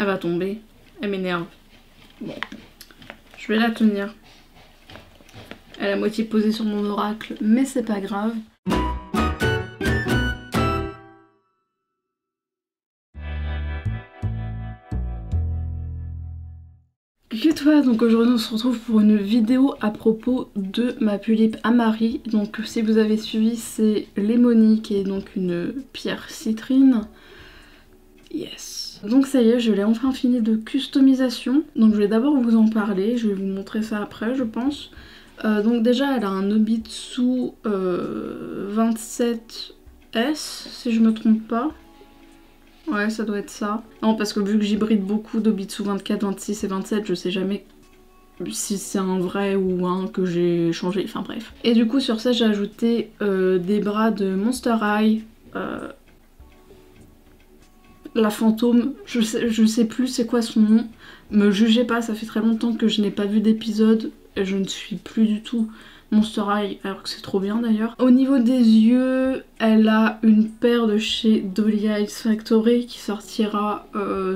Elle va tomber. Elle m'énerve. Bon. Je vais la tenir. Elle est à moitié posée sur mon oracle, mais c'est pas grave. Et toi, donc aujourd'hui on se retrouve pour une vidéo à propos de ma Pulipe Amari. Donc si vous avez suivi, c'est Lemony qui est donc une pierre citrine. Yes. Donc ça y est, je l'ai enfin fini de customisation. Donc je vais d'abord vous en parler, je vais vous montrer ça après je pense. Donc déjà elle a un Obitsu 27S si je me trompe pas. Ouais, ça doit être ça. Non, parce que vu que j'hybride beaucoup d'Obitsu 24, 26 et 27, je sais jamais si c'est un vrai ou un que j'ai changé, enfin bref. Et du coup sur ça j'ai ajouté des bras de Monster High, la fantôme, je sais plus c'est quoi son nom. Me jugez pas, ça fait très longtemps que je n'ai pas vu d'épisode et je ne suis plus du tout Monster High, alors que c'est trop bien d'ailleurs. Au niveau des yeux, elle a une paire de chez Dolly Eyes Factory qui sortira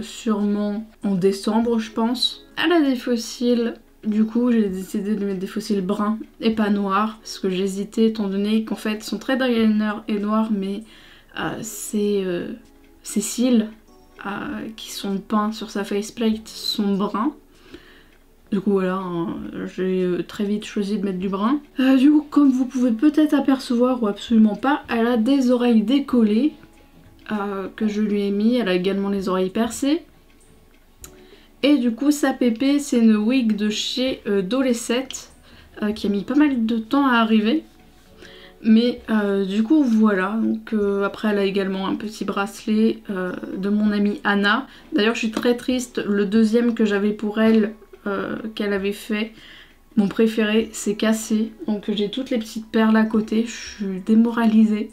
sûrement en décembre je pense. Elle a des fossiles, du coup j'ai décidé de mettre des fossiles bruns et pas noirs, parce que j'hésitais étant donné qu'en fait ils sont très eyeliner et noirs, mais ces cils qui sont peints sur sa faceplate sont bruns. Du coup voilà, hein, j'ai très vite choisi de mettre du brun. Du coup comme vous pouvez peut-être apercevoir ou absolument pas, elle a des oreilles décollées que je lui ai mis. Elle a également les oreilles percées. Et du coup sa pépé c'est une wig de chez Dolly7 qui a mis pas mal de temps à arriver. Mais du coup voilà, donc après elle a également un petit bracelet de mon amie Anna. D'ailleurs je suis très triste, le deuxième que j'avais pour elle, qu'elle avait fait, mon préféré, c'est cassé. Donc j'ai toutes les petites perles à côté, je suis démoralisée.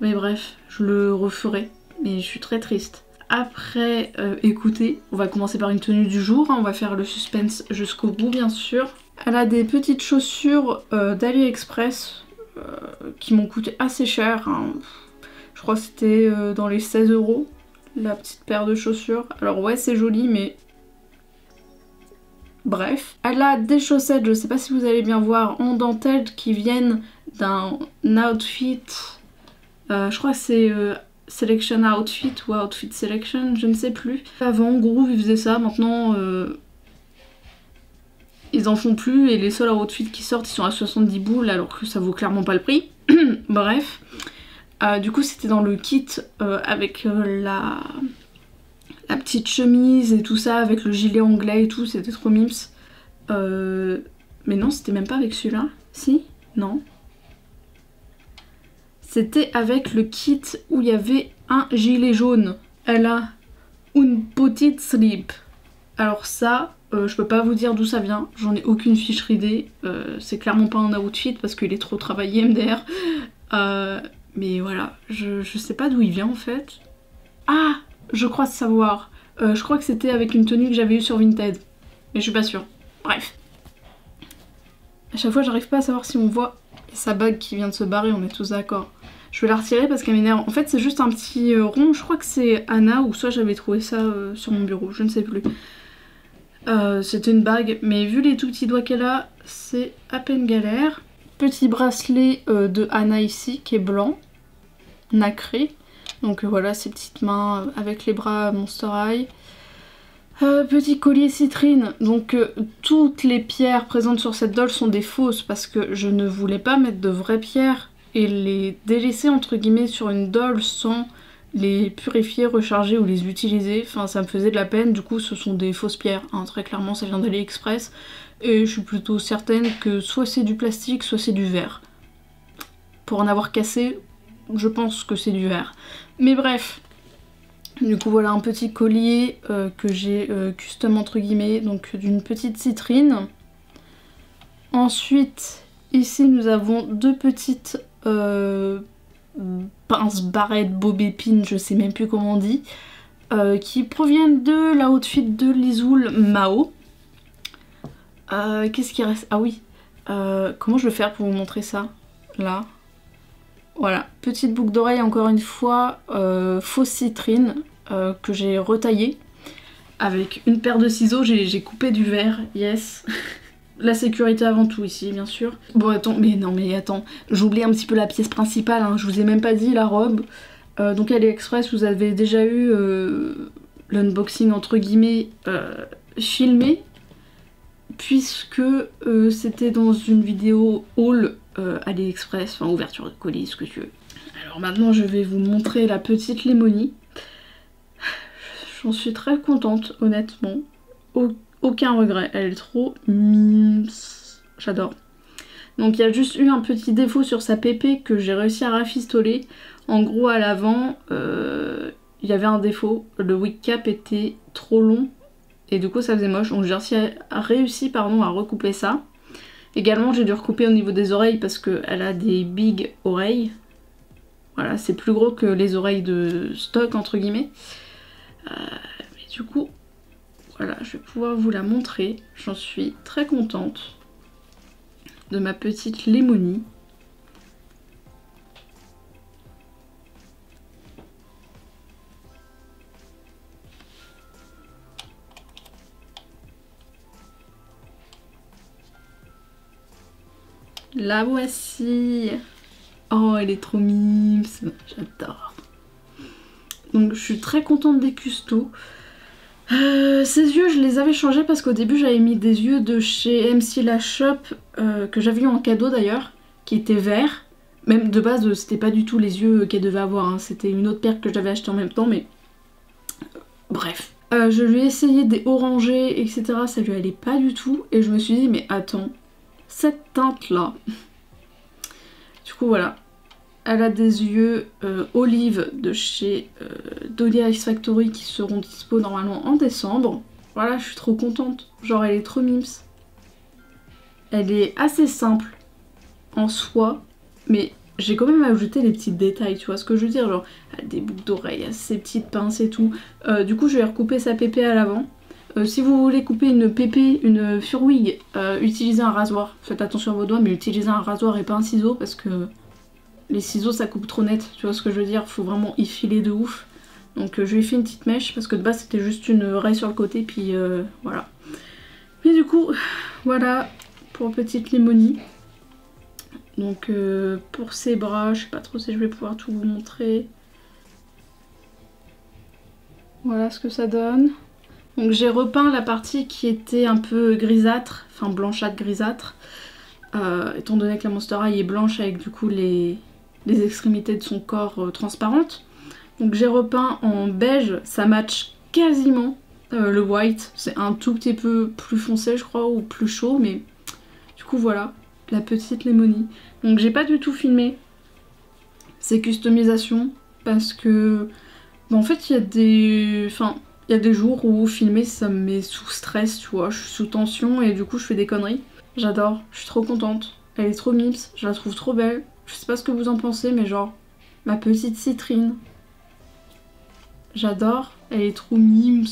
Mais bref, je le referai, mais je suis très triste. Après, écoutez, on va commencer par une tenue du jour, hein, on va faire le suspense jusqu'au bout bien sûr. Elle a des petites chaussures d'AliExpress qui m'ont coûté assez cher, hein. Je crois que c'était dans les 16 € la petite paire de chaussures. Alors ouais c'est joli mais bref. Elle a des chaussettes, je sais pas si vous allez bien voir, en dentelle qui viennent d'un outfit, je crois que c'est Selection Outfit ou Outfit Selection, je ne sais plus. Avant Groove ils faisaient ça, maintenant ils en font plus et les seuls outfits qui sortent ils sont à 70 boules alors que ça vaut clairement pas le prix. Bref. Du coup c'était dans le kit avec la petite chemise et tout ça, avec le gilet anglais et tout, c'était trop mims. Mais non, c'était même pas avec celui-là. Si? Non. C'était avec le kit où il y avait un gilet jaune. Elle a une petite slip. Alors ça, je peux pas vous dire d'où ça vient, j'en ai aucune fiche idée. C'est clairement pas un outfit parce qu'il est trop travaillé MDR. Mais voilà, je sais pas d'où il vient en fait. Ah, je crois savoir. Je crois que c'était avec une tenue que j'avais eue sur Vinted. Mais je suis pas sûre. Bref. À chaque fois j'arrive pas à savoir si on voit sa bague qui vient de se barrer, on est tous d'accord. Je vais la retirer parce qu'elle m'énerve. En fait c'est juste un petit rond, je crois que c'est Anna ou soit j'avais trouvé ça sur mon bureau, je ne sais plus. C'était une bague, mais vu les tout petits doigts qu'elle a, c'est à peine galère. Petit bracelet de Anna ici qui est blanc, nacré. Donc voilà, ses petites mains avec les bras Monster High. Petit collier citrine. Donc toutes les pierres présentes sur cette doll sont des fausses parce que je ne voulais pas mettre de vraies pierres et les délaisser entre guillemets sur une doll sans les purifier, recharger ou les utiliser. Enfin ça me faisait de la peine, du coup ce sont des fausses pierres, hein. Très clairement ça vient d'AliExpress et je suis plutôt certaine que soit c'est du plastique, soit c'est du verre. Pour en avoir cassé, je pense que c'est du verre. Mais bref, du coup voilà un petit collier que j'ai custom entre guillemets, donc d'une petite citrine. Ensuite, ici nous avons deux petites pinces, barrettes, bobépines, je sais même plus comment on dit, qui proviennent de l'outfit de Lizoul Mao. Qu'est-ce qui reste? Ah oui, comment je vais faire pour vous montrer ça? Là. Voilà, petite boucle d'oreille encore une fois, fausse citrine que j'ai retaillée. avec une paire de ciseaux, j'ai coupé du verre, yes. La sécurité avant tout ici, bien sûr. Bon, attends, mais attends, j'oublie un petit peu la pièce principale, hein. Je vous ai même pas dit la robe. Donc AliExpress, vous avez déjà eu l'unboxing entre guillemets filmé, puisque c'était dans une vidéo haul AliExpress, enfin ouverture de colis, ce que tu veux. Alors maintenant je vais vous montrer la petite Lemony. J'en suis très contente, honnêtement. Aucun regret, elle est trop mimes. J'adore. Donc il y a juste eu un petit défaut sur sa pépé que j'ai réussi à rafistoler. En gros à l'avant, il y avait un défaut. Le wig cap était trop long et du coup ça faisait moche. Donc j'ai réussi à recouper ça. Également j'ai dû recouper au niveau des oreilles parce qu'elle a des big oreilles. Voilà, c'est plus gros que les oreilles de stock entre guillemets. Mais du coup, voilà, je vais pouvoir vous la montrer. J'en suis très contente de ma petite Lemony. La voici. Oh, elle est trop mimes. J'adore. Donc je suis très contente des custos. Ces yeux, je les avais changés parce qu'au début j'avais mis des yeux de chez MC La Shop que j'avais eu en cadeau d'ailleurs, qui étaient verts. Même de base, c'était pas du tout les yeux qu'elle devait avoir, hein. C'était une autre paire que j'avais achetée en même temps, mais bref. Je lui ai essayé des orangés, etc. Ça lui allait pas du tout et je me suis dit, mais attends, cette teinte là. Du coup, voilà. Elle a des yeux olive de chez Dolly X Factory qui seront dispo normalement en décembre. Voilà, je suis trop contente. Genre, elle est trop mimes. Elle est assez simple en soi, mais j'ai quand même ajouté les petits détails, tu vois ce que je veux dire. Genre, elle a des boucles d'oreilles, ses petites pinces et tout. Du coup, je vais recouper sa pépé à l'avant. Si vous voulez couper une pépé, une furwig, utilisez un rasoir. Faites attention à vos doigts, mais utilisez un rasoir et pas un ciseau parce que les ciseaux ça coupe trop net, tu vois ce que je veux dire, faut vraiment y filer de ouf. Donc je lui ai fait une petite mèche parce que de base c'était juste une raie sur le côté, puis voilà. Mais du coup, voilà pour petite Lemony. Donc pour ses bras, je sais pas trop si je vais pouvoir tout vous montrer. Voilà ce que ça donne. Donc j'ai repeint la partie qui était un peu grisâtre, enfin blanchâtre grisâtre. Étant donné que la Monster High est blanche avec du coup les extrémités de son corps transparentes. Donc j'ai repeint en beige, ça match quasiment le white. C'est un tout petit peu plus foncé je crois, ou plus chaud, mais du coup voilà, la petite Lemony. Donc j'ai pas du tout filmé ces customisations parce que en fait il y a des... il y a des jours où filmer ça me met sous stress, tu vois, je suis sous tension et du coup je fais des conneries. J'adore, je suis trop contente, elle est trop mimes, je la trouve trop belle. Je sais pas ce que vous en pensez, mais genre, ma petite citrine. J'adore, elle est trop mimes.